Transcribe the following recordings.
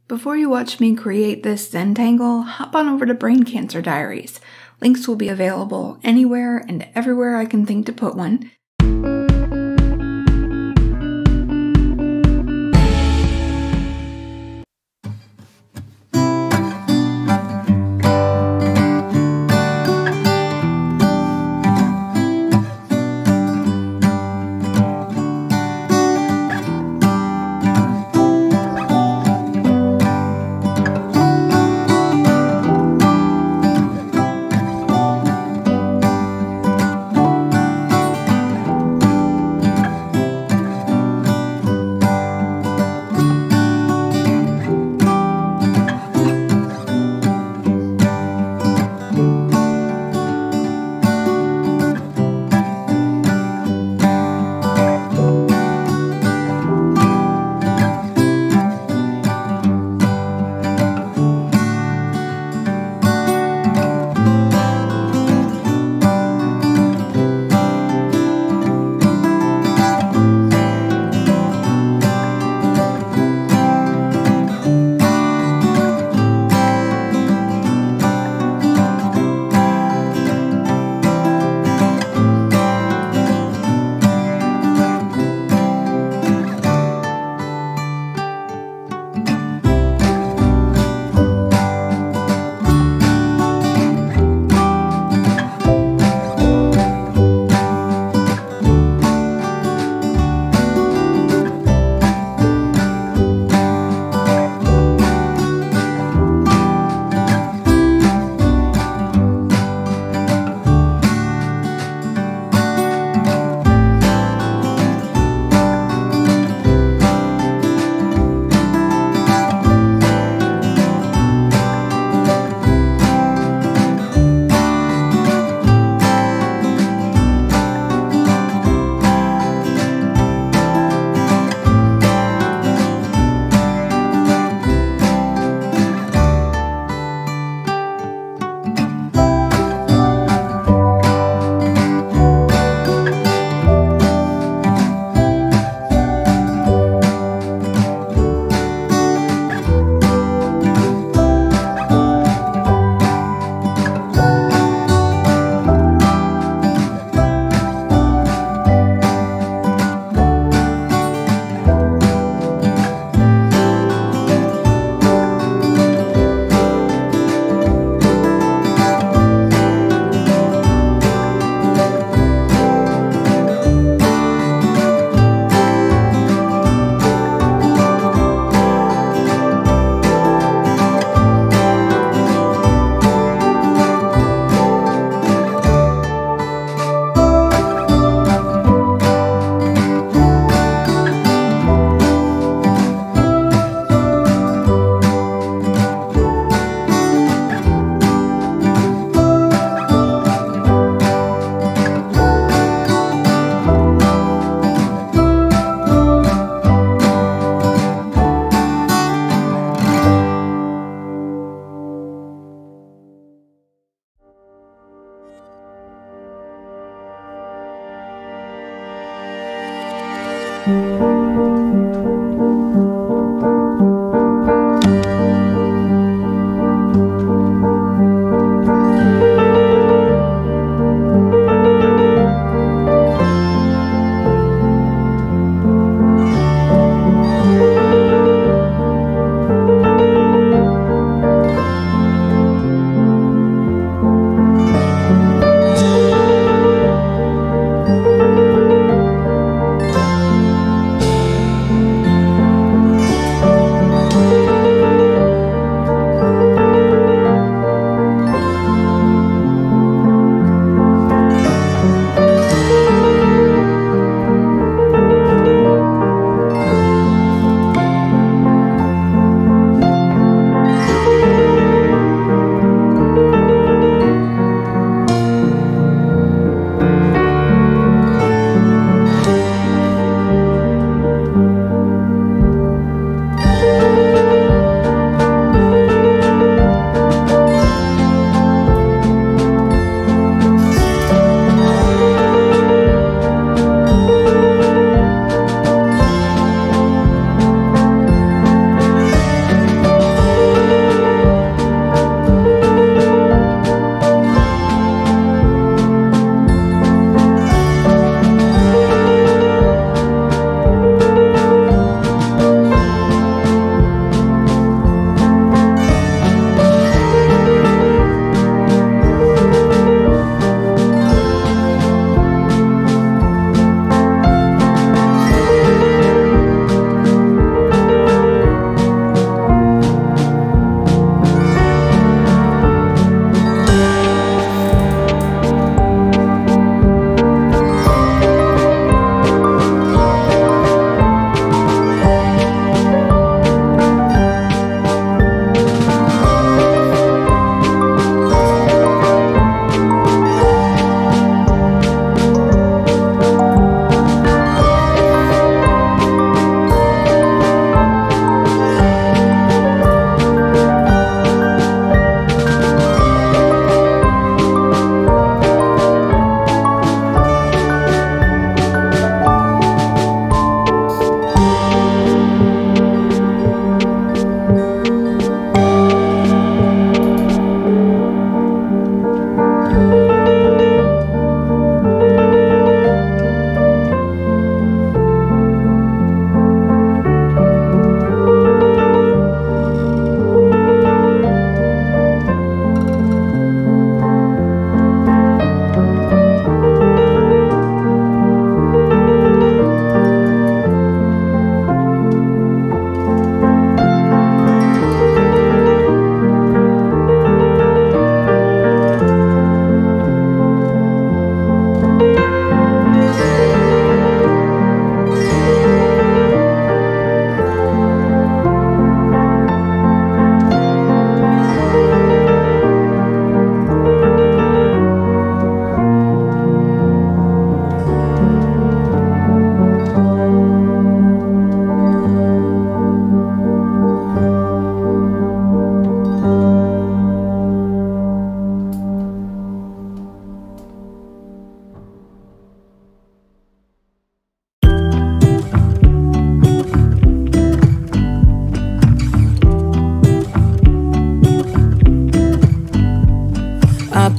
Before you watch me create this Zentangle, hop on over to Brain Cancer Diaries. Links will be available anywhere and everywhere I can think to put one.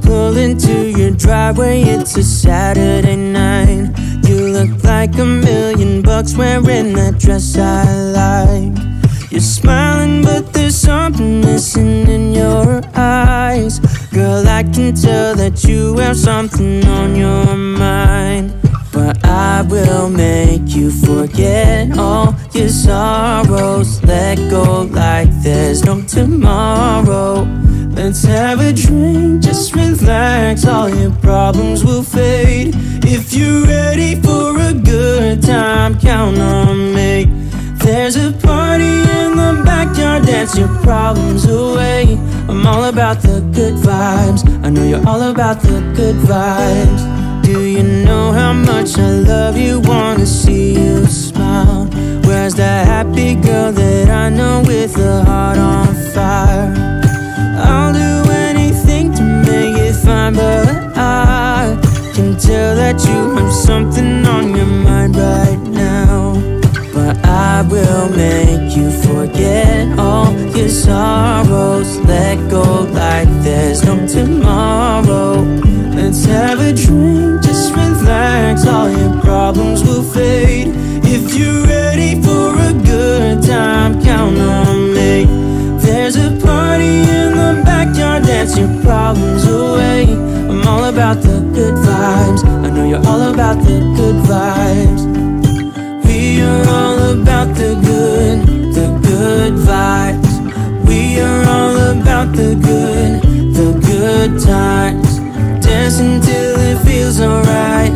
pull into your driveway, it's a Saturday night. You look like $1,000,000 wearing that dress I like. You're smiling but there's something missing in your eyes. Girl, I can tell that you have something on your mind. But I will make you forget all your sorrows. Let go like there's no tomorrow. Let's have a drink, just relax, all your problems will fade. If you're ready for a good time, count on me. There's a party in the backyard, dance your problems away. I'm all about the good vibes, I know you're all about the good vibes. Do you know how much I love you, wanna see you smile? Where's that happy girl that I know with a heart on fire? I'll do anything to make it fine, but I can tell that you have something on your mind right now. But I will make you forget all your sorrows. Let go like there's no tomorrow. Let's have a drink, just relax, all your problems will fade. If you're ready for a good time, count on me. There's a party in the backyard, dance your problems away. I'm all about the good vibes, I know you're all about the good vibes. We are all about the good vibes. We are all about the good times. Dance until it feels alright.